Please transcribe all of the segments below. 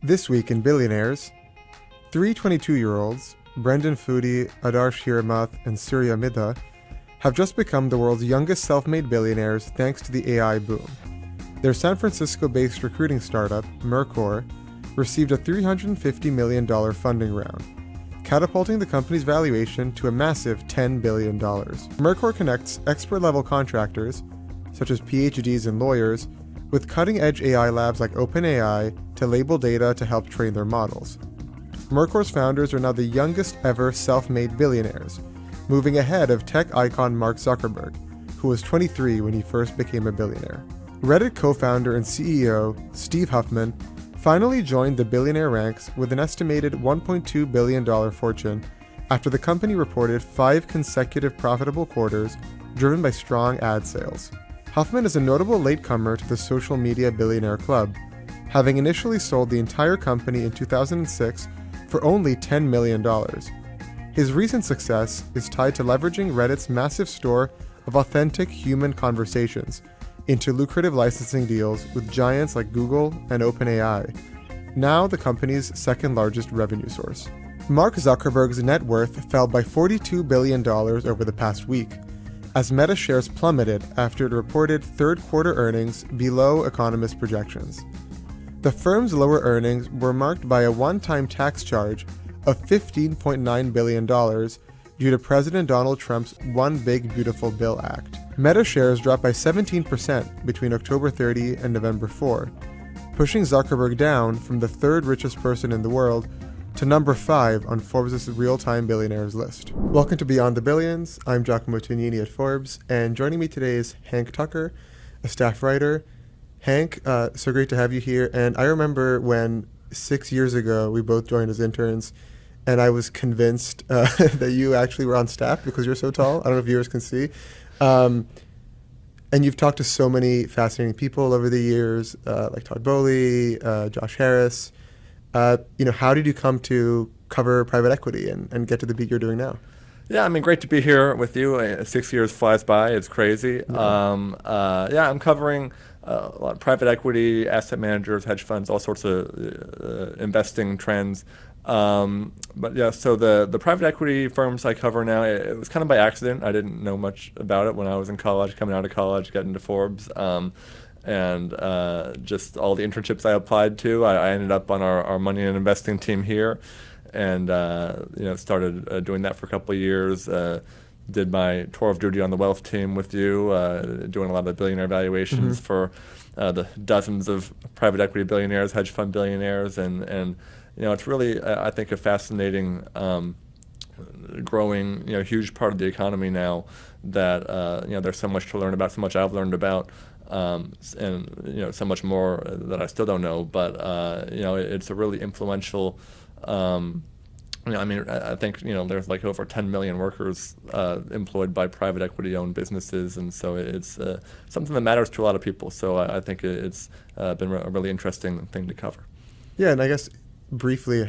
This week in Billionaires, three 22-year-olds, Brendan Foodie, Adarsh Hiramath, and Surya Midha, have just become the world's youngest self-made billionaires thanks to the AI boom. Their San Francisco-based recruiting startup, Mercor, received a $350 million funding round, catapulting the company's valuation to a massive $10 billion. Mercor connects expert-level contractors, such as PhDs and lawyers, with cutting-edge AI labs like OpenAI to label data to help train their models. Mercor's founders are now the youngest ever self-made billionaires, moving ahead of tech icon Mark Zuckerberg, who was 23 when he first became a billionaire. Reddit co-founder and CEO Steve Huffman finally joined the billionaire ranks with an estimated $1.2 billion fortune after the company reported 5 consecutive profitable quarters driven by strong ad sales. Huffman is a notable latecomer to the social media billionaire club, having initially sold the entire company in 2006 for only $10 million. His recent success is tied to leveraging Reddit's massive store of authentic human conversations into lucrative licensing deals with giants like Google and OpenAI, now the company's second largest revenue source. Mark Zuckerberg's net worth fell by $42 billion over the past week, as Meta shares plummeted after it reported third-quarter earnings below economist projections. The firm's lower earnings were marked by a one-time tax charge of $15.9 billion due to President Donald Trump's One Big Beautiful Bill Act. Meta shares dropped by 17% between October 30 and November 4, pushing Zuckerberg down from the third richest person in the world to number 5 on Forbes' real-time billionaires list. Welcome to Beyond the Billions. I'm Giacomo Tognini at Forbes, and joining me today is Hank Tucker, a staff writer. Hank, so great to have you here. And I remember when 6 years ago we both joined as interns, and I was convinced that you actually were on staff because you're so tall. I don't know if viewers can see. And you've talked to so many fascinating people over the years, like Todd Bowley, Josh Harris. How did you come to cover private equity and get to the beat you're doing now? Yeah, great to be here with you. 6 years flies by. It's crazy. Yeah. I'm covering a lot of private equity, asset managers, hedge funds, all sorts of investing trends. So the private equity firms I cover now, it was kind of by accident. I didn't know much about it when I was in college, coming out of college, getting into Forbes. And just all the internships I applied to, I ended up on our money and investing team here, and started doing that for a couple of years. Did my tour of duty on the wealth team with you, doing a lot of the billionaire valuations for the dozens of private equity billionaires, hedge fund billionaires, and it's really, I think, a fascinating, growing, huge part of the economy now that there's so much to learn about, so much I've learned about. And so much more that I still don't know, but it's a really influential. I think there's like over 10 million workers employed by private equity-owned businesses, and so it's something that matters to a lot of people. So I think it's been a really interesting thing to cover. Yeah, and I guess briefly,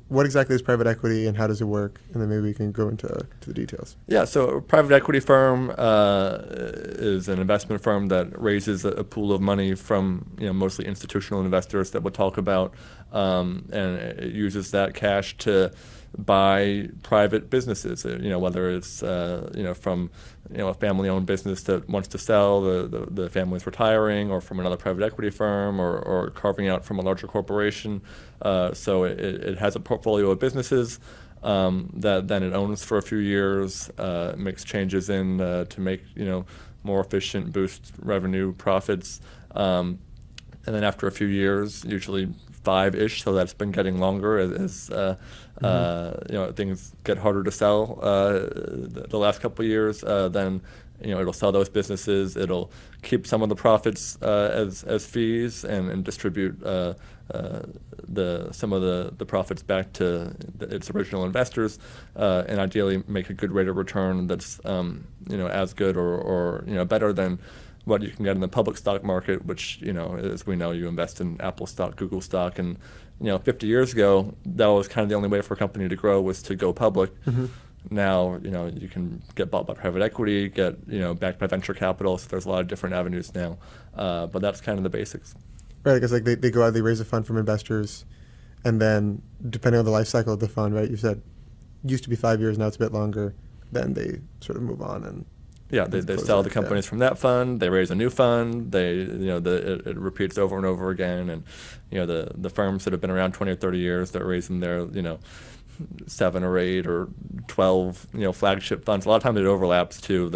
what exactly is private equity and how does it work? And then maybe we can go into the details. Yeah, so a private equity firm is an investment firm that raises a pool of money from mostly institutional investors that we'll talk about, and it uses that cash to buy private businesses. Whether it's from a family-owned business that wants to sell, the family's retiring, or from another private equity firm, or carving out from a larger corporation. So it has a portfolio of businesses that then it owns for a few years, makes changes in to make more efficient, boost revenue, profits, and then after a few years, usually 5-ish, so that's been getting longer as things get harder to sell. The last couple of years, then it'll sell those businesses. It'll keep some of the profits as fees and distribute some of the profits back to its original investors, and ideally make a good rate of return that's as good or better than what you can get in the public stock market, which as we know, you invest in Apple stock, Google stock, and 50 years ago that was kind of the only way for a company to grow was to go public. Now, you can get bought by private equity, get, backed by venture capital. So there's a lot of different avenues now. But that's kind of the basics. Right, because they go out, they raise a fund from investors, and then depending on the life cycle of the fund, right? You said used to be 5 years, now it's a bit longer. Then they sort of move on and they sell the companies from that fund. They raise a new fund. It repeats over and over again. And the firms that have been around 20 or 30 years, they're raising their 7 or 8 or 12 flagship funds. A lot of times it overlaps too.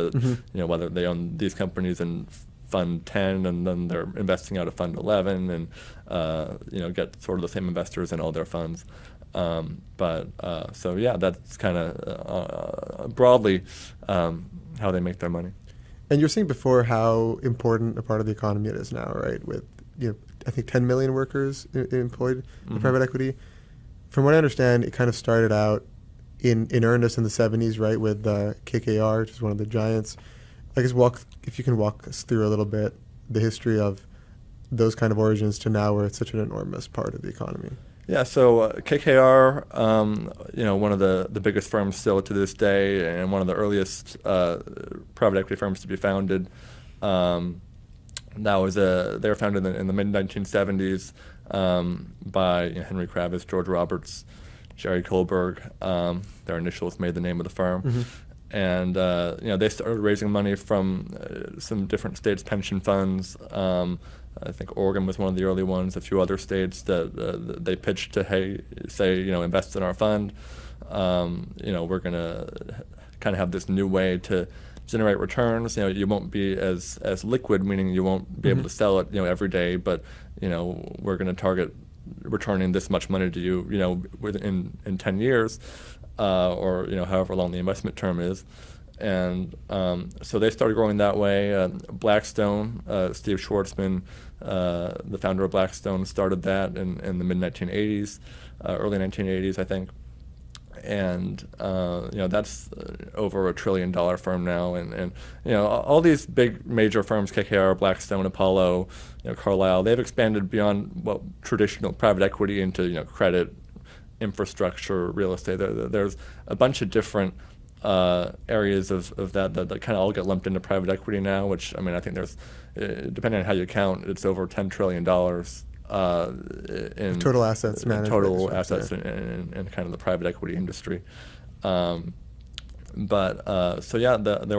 Whether they own these companies in Fund 10 and then they're investing out of Fund 11 and get sort of the same investors in all their funds. That's kind of broadly how they make their money. And you're saying before how important a part of the economy it is now, right? With I think 10 million workers employed in private equity. From what I understand, it kind of started out in earnest in the 70s, right, with KKR, which is one of the giants. I guess if you can walk us through a little bit the history of those kind of origins to now where it's such an enormous part of the economy. Yeah, so KKR, one of the biggest firms still to this day, and one of the earliest private equity firms to be founded. They were founded in the mid 1970s by Henry Kravis, George Roberts, Jerry Colberg. Their initials made the name of the firm. Mm-hmm. And they started raising money from some different states' pension funds. I think Oregon was one of the early ones. A few other states that they pitched to invest in our fund. We're going to kind of have this new way to generate returns. You won't be as liquid, meaning you won't be able to sell it every day. But we're going to target returning this much money to you within 10 years. Or however long the investment term is, and so they started growing that way. Blackstone, Steve Schwarzman, the founder of Blackstone, started that in the mid 1980s, early 1980s, I think, and that's over $1 trillion firm now, and all these big major firms, KKR, Blackstone, Apollo, Carlyle, they've expanded beyond traditional private equity into credit, infrastructure, real estate. There's a bunch of different areas of that kind of all get lumped into private equity now, which, I think there's, depending on how you count, it's over $10 trillion in total assets managed. Total assets in kind of the private equity industry. There were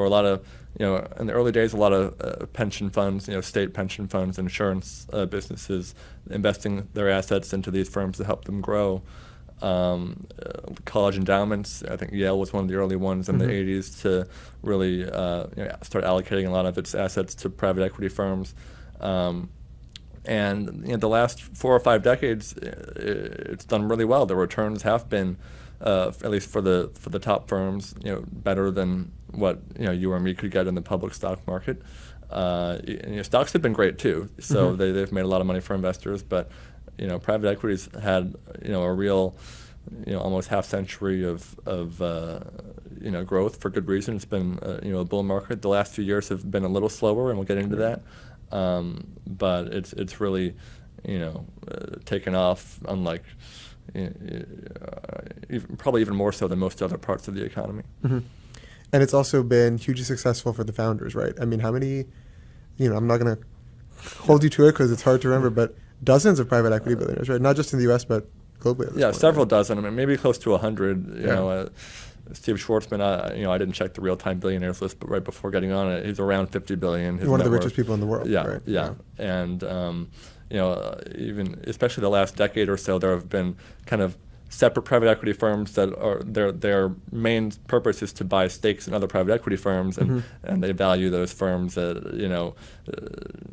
a lot of, in the early days, a lot of pension funds, state pension funds, insurance businesses investing their assets into these firms to help them grow. College endowments, I think Yale was one of the early ones in the 80s to really start allocating a lot of its assets to private equity firms. And the last 4 or 5 decades, it's done really well. The returns have been, at least for the top firms, better than what you or me could get in the public stock market. Stocks have been great too, so they've made a lot of money for investors, but private equity's had a real almost half century of growth for good reason. It's been a bull market. The last few years have been a little slower, and we'll get into that. But it's really taken off, unlike probably even more so than most other parts of the economy. Mm-hmm. And it's also been hugely successful for the founders, right? I mean, how many? I'm not going to hold you to it because it's hard to remember, but dozens of private equity billionaires, right? Not just in the U.S., but globally. Yeah, several dozen. Maybe close to 100. Steve Schwarzman, I didn't check the real-time billionaires list, but right before getting on it, he's around $50 billion. He's one of the richest people in the world. Yeah, right? Yeah. And even especially the last decade or so, there have been kind of separate private equity firms that are their main purpose is to buy stakes in other private equity firms, and they value those firms at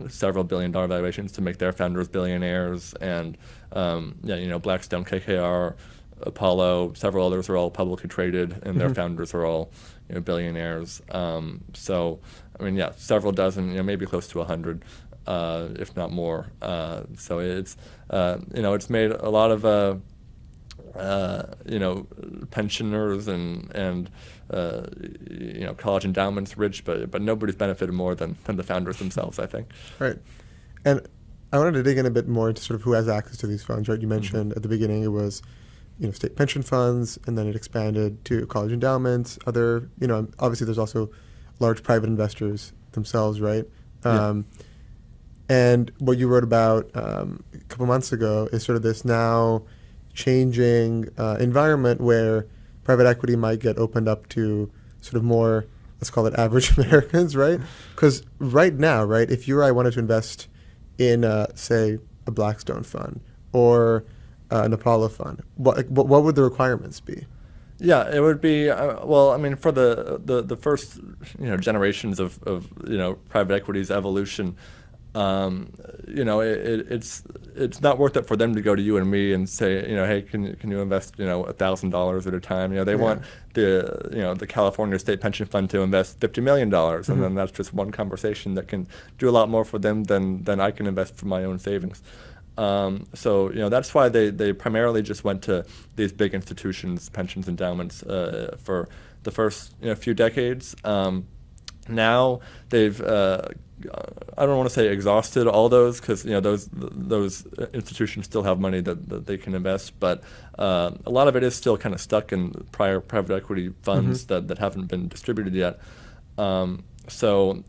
several $1 billion valuations to make their founders billionaires. And Blackstone, KKR, Apollo, several others are all publicly traded, and their founders are all billionaires. Several dozen, maybe close to 100, if not more. So it's made a lot of pensioners and college endowments rich, but nobody's benefited more than the founders themselves, I think. Right. And I wanted to dig in a bit more into sort of who has access to these funds, right? You mentioned at the beginning it was state pension funds, and then it expanded to college endowments, other, obviously there's also large private investors themselves, right? And what you wrote about a couple months ago is sort of this now changing environment where private equity might get opened up to sort of more, let's call it average Americans, right? Because right now, right, if you or I wanted to invest in, say, a Blackstone fund or an Apollo fund, what would the requirements be? Yeah, it would be well. I mean, for the first generations of private equity's evolution, it's not worth it for them to go to you and me and say, hey, can you invest $1,000 at a time? They want the California State Pension Fund to invest $50 million, and then that's just one conversation that can do a lot more for them than I can invest from my own savings. So that's why they primarily just went to these big institutions, pensions, endowments for the first few decades. Now they've I don't want to say exhausted all those, because those institutions still have money that they can invest, but a lot of it is still kind of stuck in prior private equity funds that haven't been distributed yet. So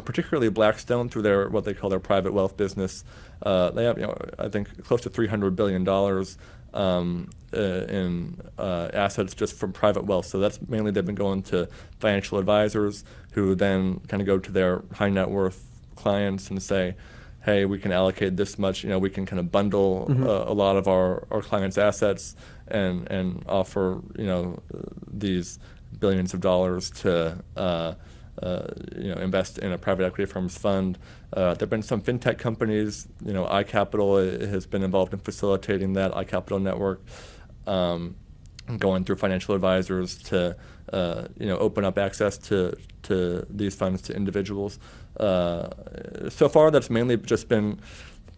particularly Blackstone, through their what they call their private wealth business, they have I think close to $300 billion in assets just from private wealth. So that's mainly they've been going to financial advisors who then kind of go to their high net worth clients and say, hey, we can allocate this much. We can kind of bundle a lot of our clients' assets and offer these billions of dollars to invest in a private equity firm's fund. There have been some fintech companies, iCapital has been involved in facilitating that, iCapital Network, going through financial advisors to open up access to these funds to individuals. So far, that's mainly just been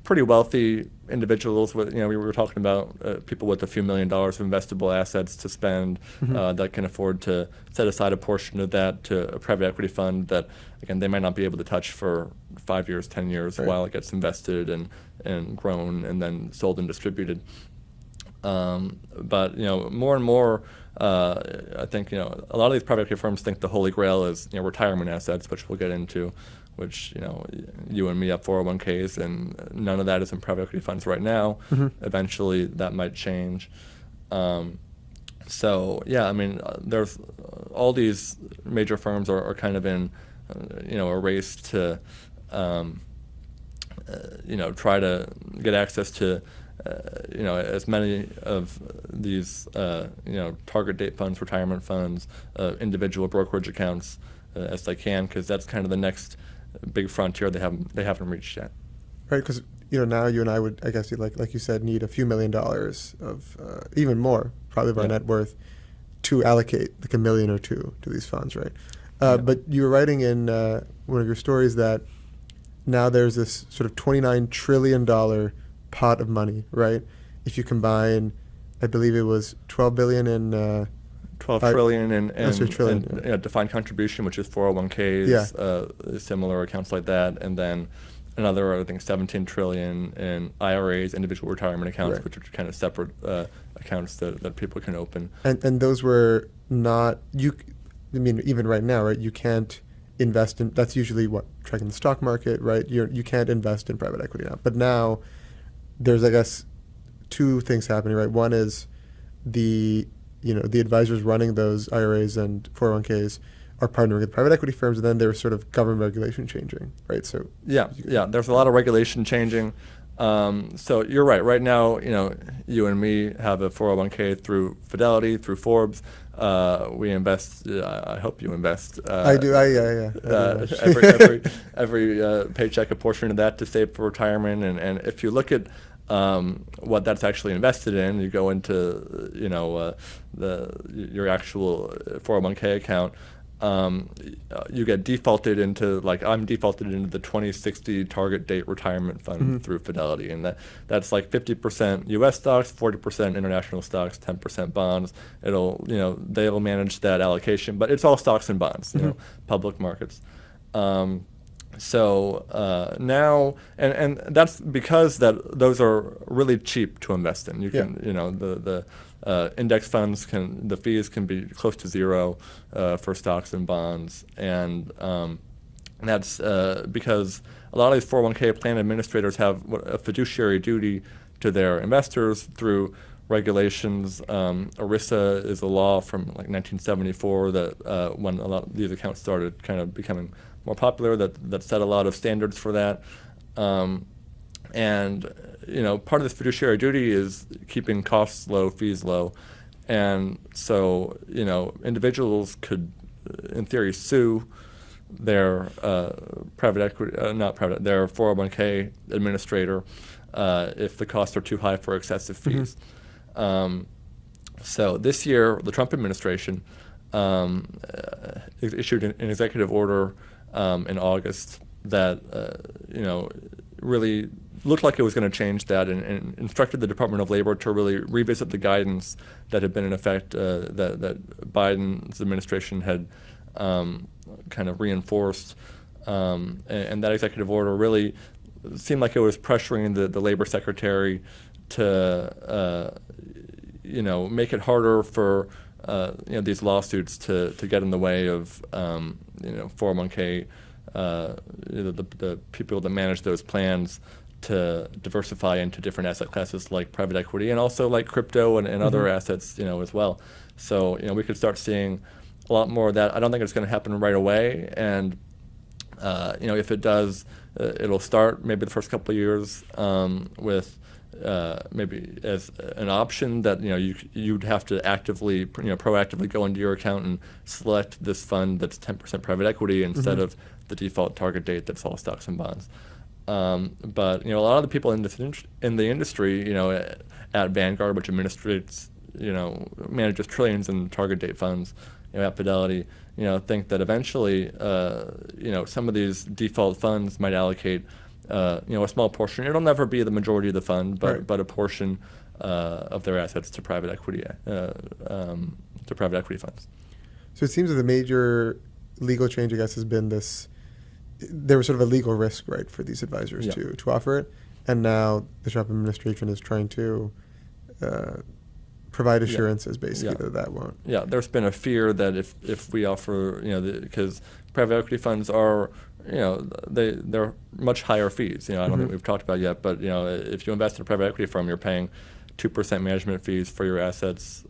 pretty wealthy individuals with, we were talking about people with a few $1 million of investable assets to spend that can afford to set aside a portion of that to a private equity fund that, again, they might not be able to touch for 5 years, 10 years while it gets invested and grown and then sold and distributed. But more and more, I think a lot of these private equity firms think the holy grail is retirement assets, which we'll get into, which you and me have 401ks, and none of that is in private equity funds right now. Eventually, that might change. So yeah, I mean, there's all these major firms are kind of in a race to try to get access to as many of these target date funds, retirement funds, individual brokerage accounts as they can, because that's kind of the next big frontier they haven't reached yet. Right, because now you and I would, I guess, like you said, need a few $1 million of even more, probably of our net worth, to allocate like $1 million or $2 million to these funds, right? But you were writing in one of your stories that now there's this sort of $29 trillion pot of money, right? If you combine, I believe it was $12 billion in 12 trillion and defined contribution, which is 401ks, similar accounts like that, and then another, I think, 17 trillion in IRAs, individual retirement accounts, which are kind of separate accounts that people can open. And those were not, I mean, even right now, right, you can't invest in, that's usually tracking the stock market, right? You can't invest in private equity now. But now there's, I guess, two things happening, right? One is the advisors running those IRAs and 401ks are partnering with private equity firms, and then there's sort of government regulation changing, right? So there's a lot of regulation changing. So you're right. Right now, you and me have a 401k through Fidelity, through Forbes. We invest. I hope you invest. I do. Every paycheck, a portion of that to save for retirement, and if you look at what that's actually invested in, you go into your actual 401k account. You get defaulted into, like, I'm defaulted into the 2060 target date retirement fund through Fidelity, and that's like 50% U.S. stocks, 40% international stocks, 10% bonds. They'll manage that allocation, but it's all stocks and bonds, public markets. So now, and that's because those are really cheap to invest in. You can, the index funds the fees can be close to zero for stocks and bonds, and that's because a lot of these 401k plan administrators have a fiduciary duty to their investors through regulations. ERISA is a law from like 1974 that when a lot of these accounts started kind of becoming more popular, that set a lot of standards for that. And part of this fiduciary duty is keeping costs low, fees low, and so individuals could, in theory, sue their private equity, their 401k administrator if the costs are too high for excessive fees. So this year, the Trump administration issued an executive order in August that really looked like it was going to change that, and instructed the Department of Labor to really revisit the guidance that had been in effect that Biden's administration had kind of reinforced. And that executive order really seemed like it was pressuring the labor secretary to make it harder for these lawsuits to get in the way of 401k, the people that manage those plans, to diversify into different asset classes like private equity and also like crypto and other assets as well. So we could start seeing a lot more of that. I don't think it's going to happen right away, and if it does, it'll start maybe the first couple of years with maybe as an option that you'd have to actively proactively go into your account and select this fund that's 10% private equity instead of the default target date that's all stocks and bonds. But a lot of the people in the industry, at Vanguard, which manages trillions in target date funds, at Fidelity, think that eventually, some of these default funds might allocate, a small portion. It'll never be the majority of the fund, but a portion of their assets to private equity funds. So it seems that the major legal change, I guess, has been this. There was sort of a legal risk, right, for these advisors to offer it, and now the Trump administration is trying to provide assurances, basically, that won't. Yeah, there's been a fear that if we offer, because private equity funds are, they're much higher fees. I don't think we've talked about yet, but if you invest in a private equity firm, you're paying 2% management fees for your assets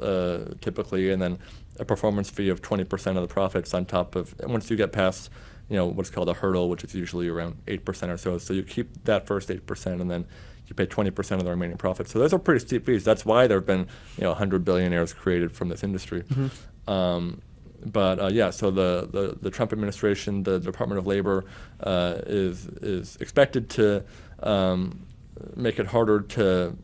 typically, and then a performance fee of 20% of the profits on top of. Once you get past what's called a hurdle, which is usually around 8% or so. So you keep that first 8%, and then you pay 20% of the remaining profits. So those are pretty steep fees. That's why there have been 100 billionaires created from this industry. So the Trump administration, the Department of Labor, is expected to make it harder to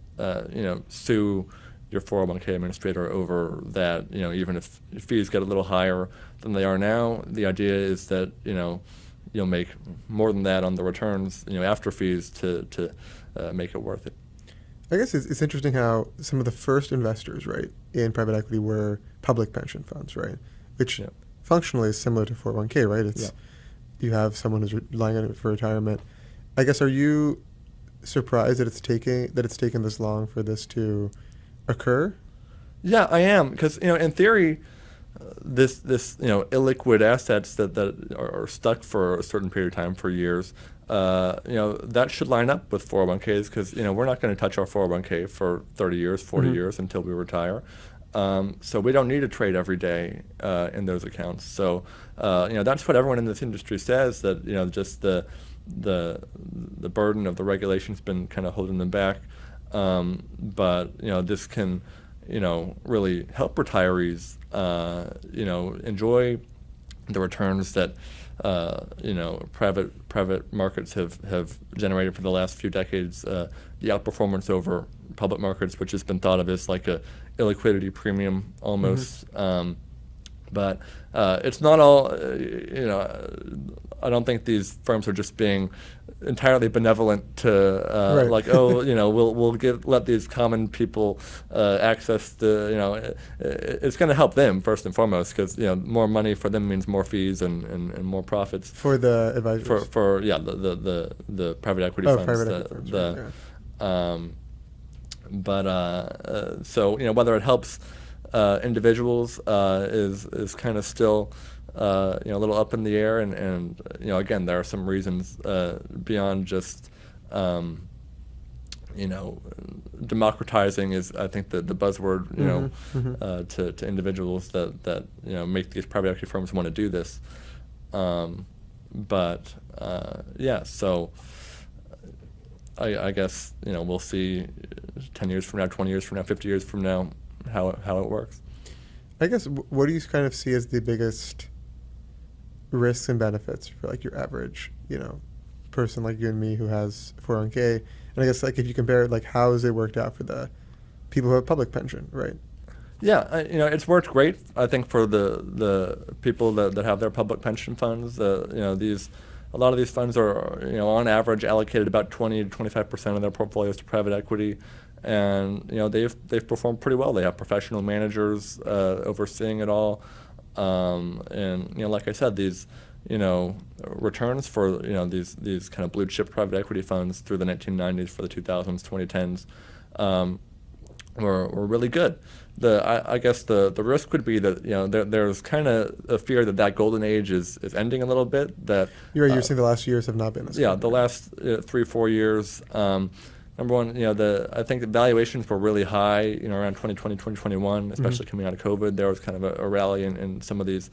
sue your 401k administrator over that. Even if fees get a little higher than they are now, the idea is that you'll make more than that on the returns after fees to make it worth it. I guess it's interesting how some of the first investors, right, in private equity were public pension funds, right, which functionally is similar to 401k, right? It's you have someone who's relying on it for retirement. I guess, are you surprised that it's taken this long for this to occur? Yeah, I am, because in theory, this illiquid assets that are stuck for a certain period of time, for years, that should line up with 401ks, because we're not going to touch our 401k for 30 years, 40 years until we retire. So we don't need to trade every day in those accounts. So that's what everyone in this industry says, that just the burden of the regulation's been kind of holding them back. But this can really help retirees enjoy the returns that private markets have generated for the last few decades. The outperformance over public markets, which has been thought of as like a illiquidity premium almost. But it's not all. I don't think these firms are just being entirely benevolent to we'll let these common people access the it's going to help them first and foremost, because more money for them means more fees and more profits for the advisors, for the private equity funds. So whether it helps individuals is kind of still a little up in the air, and again, there are some reasons beyond just democratizing is, I think, the buzzword, to individuals that make these private equity firms want to do this. So I guess, we'll see 10 years from now, 20 years from now, 50 years from now, how it works. I guess, what do you kind of see as the biggest risks and benefits for like your average, person like you and me who has 401k? And I guess like if you compare it, like how has it worked out for the people who have public pension, right? Yeah, it's worked great. I think for the people that have their public pension funds, a lot of these funds are, on average allocated about 20 to 25% of their portfolios to private equity, and they've performed pretty well. They have professional managers overseeing it all, and like I said, these returns for these kind of blue chip private equity funds through the 1990s, for the 2000s, 2010s, were really good. I guess the risk would be that there's kind of a fear that golden age is ending a little bit. That you're saying the last years have not been as good. The last 3-4 years. Number one, I think the valuations were really high, around 2020, 2021, especially coming out of COVID. There was kind of a rally in some of these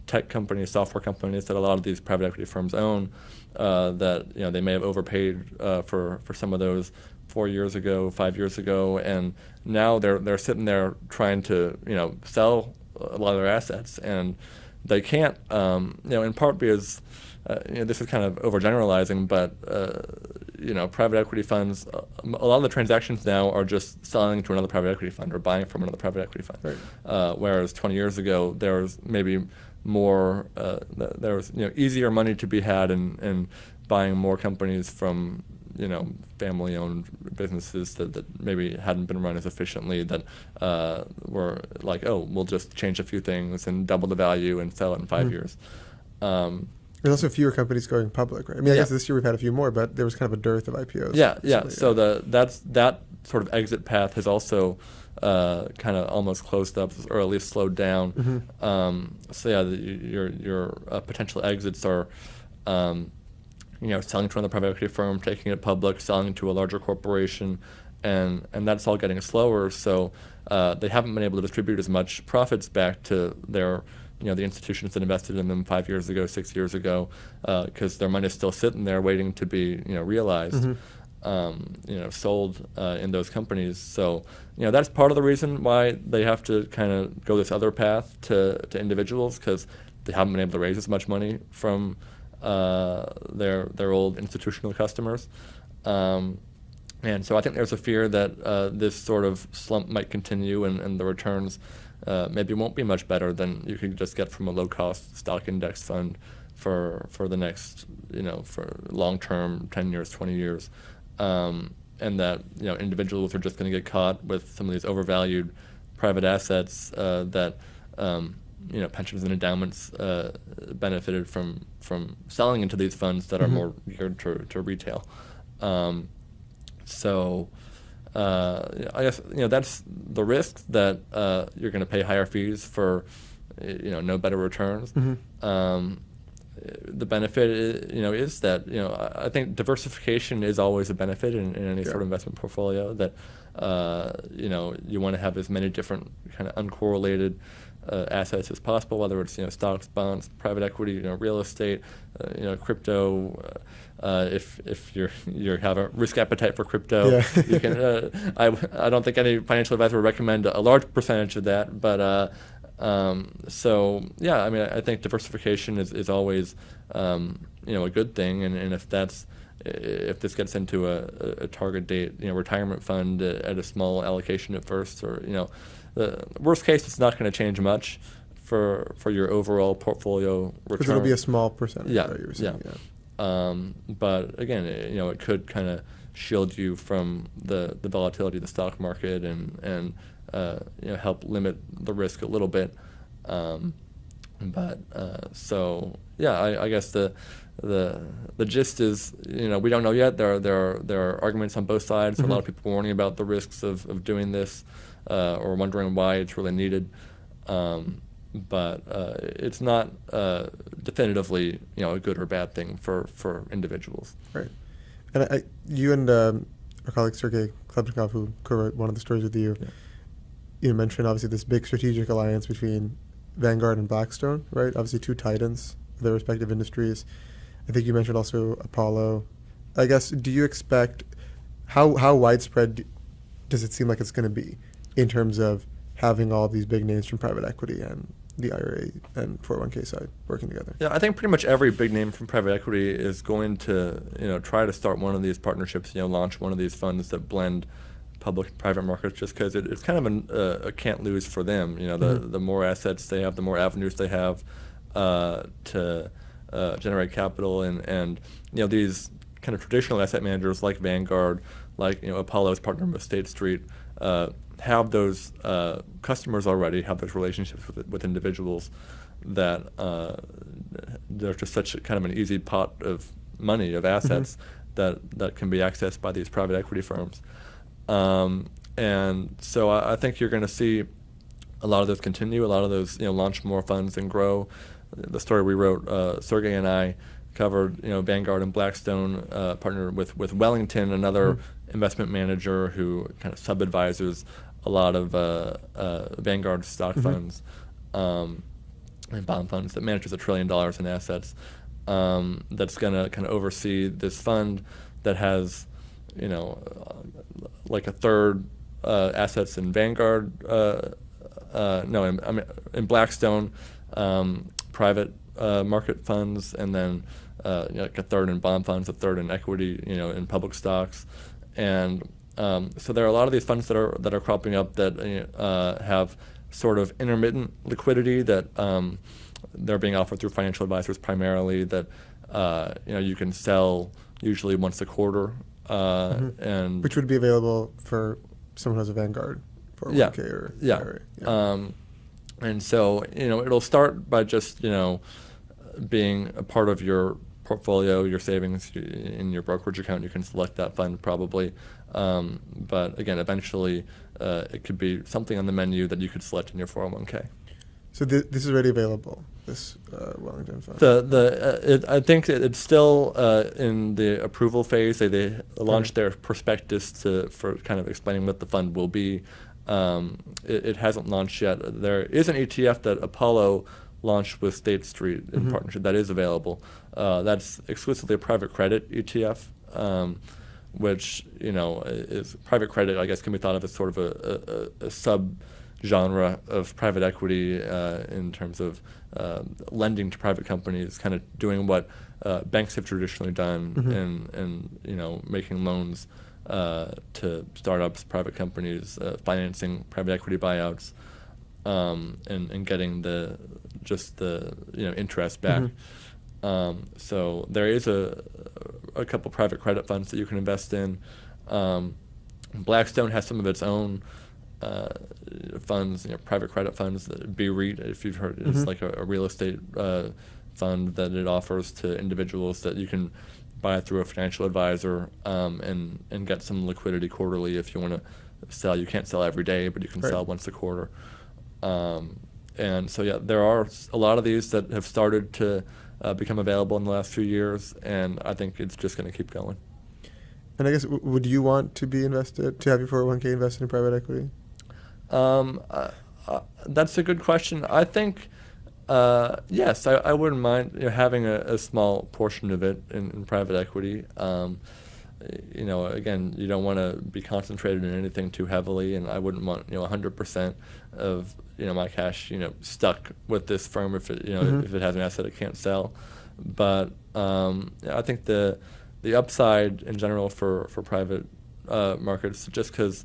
tech companies, software companies that a lot of these private equity firms own, that they may have overpaid for some of those 4 years ago, 5 years ago, and now they're sitting there trying to sell a lot of their assets, and they can't, in part because this is kind of overgeneralizing, but private equity funds, a lot of the transactions now are just selling to another private equity fund or buying from another private equity fund. Right. Whereas 20 years ago, there was maybe more, there was easier money to be had in buying more companies from family-owned businesses that maybe hadn't been run as efficiently, that were like, oh, we'll just change a few things and double the value and sell it in 5 years. There's also fewer companies going public, right? I mean, I guess this year we've had a few more, but there was kind of a dearth of IPOs. Yeah. So that sort of exit path has also kind of almost closed up, or at least slowed down. Your potential exits are selling to another private equity firm, taking it public, selling to a larger corporation, and that's all getting slower. So they haven't been able to distribute as much profits back to their the institutions that invested in them 5 years ago, 6 years ago, because their money is still sitting there waiting to be realized, sold in those companies. So that's part of the reason why they have to kind of go this other path to individuals, because they haven't been able to raise as much money from their old institutional customers. And so I think there's a fear that this sort of slump might continue, and the returns maybe won't be much better than you could just get from a low-cost stock index fund for the next, for long-term, 10 years, 20 years. And that, individuals are just going to get caught with some of these overvalued private assets that, pensions and endowments benefited from selling into these funds that are more geared to retail. I guess that's the risk, that you're going to pay higher fees for no better returns. The benefit is that I think diversification is always a benefit in any sort of investment portfolio. That you want to have as many different kind of uncorrelated assets as possible, whether it's stocks, bonds, private equity, real estate, crypto. If you have a risk appetite for crypto, you can. I don't think any financial advisor would recommend a large percentage of that, but I think diversification is always a good thing, and if this gets into a target date retirement fund at a small allocation at first, or the worst case, it's not going to change much for your overall portfolio return. Because it'll be a small percentage. Right, you were saying, but again, it could kind of shield you from the volatility of the stock market, and help limit the risk a little bit. I guess the gist is, we don't know yet. There are arguments on both sides. A lot of people warning about the risks of doing this, or wondering why it's really needed. But it's not definitively a good or bad thing for individuals. Right. And you and our colleague Sergey Klebnikov, who co-wrote one of the stories with you, you mentioned obviously this big strategic alliance between Vanguard and Blackstone, right? Obviously two titans of their respective industries. I think you mentioned also Apollo. I guess, do you expect, how widespread does it seem like it's going to be in terms of having all these big names from private equity and the IRA and 401k side working together? Yeah, I think pretty much every big name from private equity is going to, try to start one of these partnerships, launch one of these funds that blend public and private markets, just because it's kind of a can't lose for them. The more assets they have, the more avenues they have to generate capital, and these kind of traditional asset managers like Vanguard, like Apollo's partner with State Street, have those customers already, have those relationships with individuals that there's just such a, kind of an easy pot of money, of assets that can be accessed by these private equity firms. And so I think you're going to see a lot of those continue, a lot of those launch more funds and grow. The story we wrote, Sergey and I covered, Vanguard and Blackstone partnered with Wellington, another investment manager who kind of sub-advises a lot of Vanguard stock funds and bond funds that manages $1 trillion in assets. That's going to kind of oversee this fund that has, like a third assets in Vanguard. In Blackstone, private market funds, and then like a third in bond funds, a third in equity, in public stocks, and so there are a lot of these funds that are cropping up that have sort of intermittent liquidity that they're being offered through financial advisors primarily, that you can sell usually once a quarter, and which would be available for someone who has a Vanguard 401k or IRA. And so it'll start by just being a part of your portfolio, your savings in your brokerage account. You can select that fund probably, but again, eventually it could be something on the menu that you could select in your 401k. So this is already available, this Wellington fund? I think it's still in the approval phase. They launched their prospectus for kind of explaining what the fund will be. It hasn't launched yet. There is an ETF that Apollo launched with State Street in partnership that is available. That's exclusively a private credit ETF, which is private credit. I guess can be thought of as sort of a sub-genre of private equity in terms of lending to private companies, kind of doing what banks have traditionally done, and making loans to startups, private companies, financing private equity buyouts, and getting the interest back. So there is a couple private credit funds that you can invest in. Blackstone has some of its own funds, private credit funds. BREIT, if you've heard, is like a real estate fund that it offers to individuals that you can buy through a financial advisor, and get some liquidity quarterly if you want to sell. You can't sell every day, but you can sell once a quarter. And so there are a lot of these that have started to become available in the last few years, and I think it's just going to keep going. And I guess, would you want to be invested, to have your 401k invested in private equity? That's a good question. I think, yes, I wouldn't mind having a small portion of it in private equity. Again, you don't want to be concentrated in anything too heavily, and I wouldn't want 100% of my cash stuck with this firm if it if it has an asset it can't sell. But I think the upside in general for private markets, just because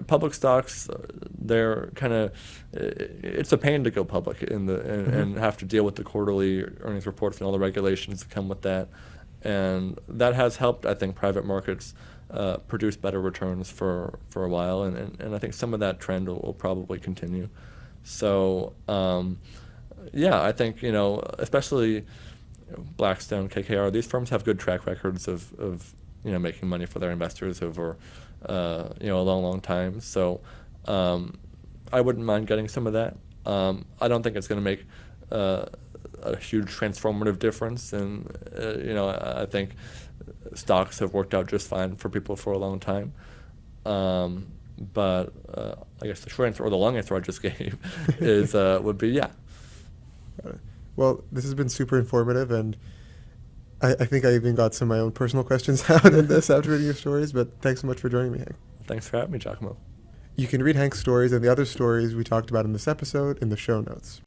public stocks, they're kind of, it's a pain to go public and have to deal with the quarterly earnings reports and all the regulations that come with that. And that has helped, I think, private markets produce better returns for a while, and I think some of that trend will probably continue. So, I think, especially Blackstone, KKR, these firms have good track records of making money for their investors over a long time. So I wouldn't mind getting some of that. I don't think it's going to make a huge transformative difference, and I think stocks have worked out just fine for people for a long time. But I guess the short answer, or the long answer I just gave, is would be yeah. Well, this has been super informative, and I think I even got some of my own personal questions out in this after reading your stories, but thanks so much for joining me, Hank. Thanks for having me, Giacomo. You can read Hank's stories and the other stories we talked about in this episode in the show notes.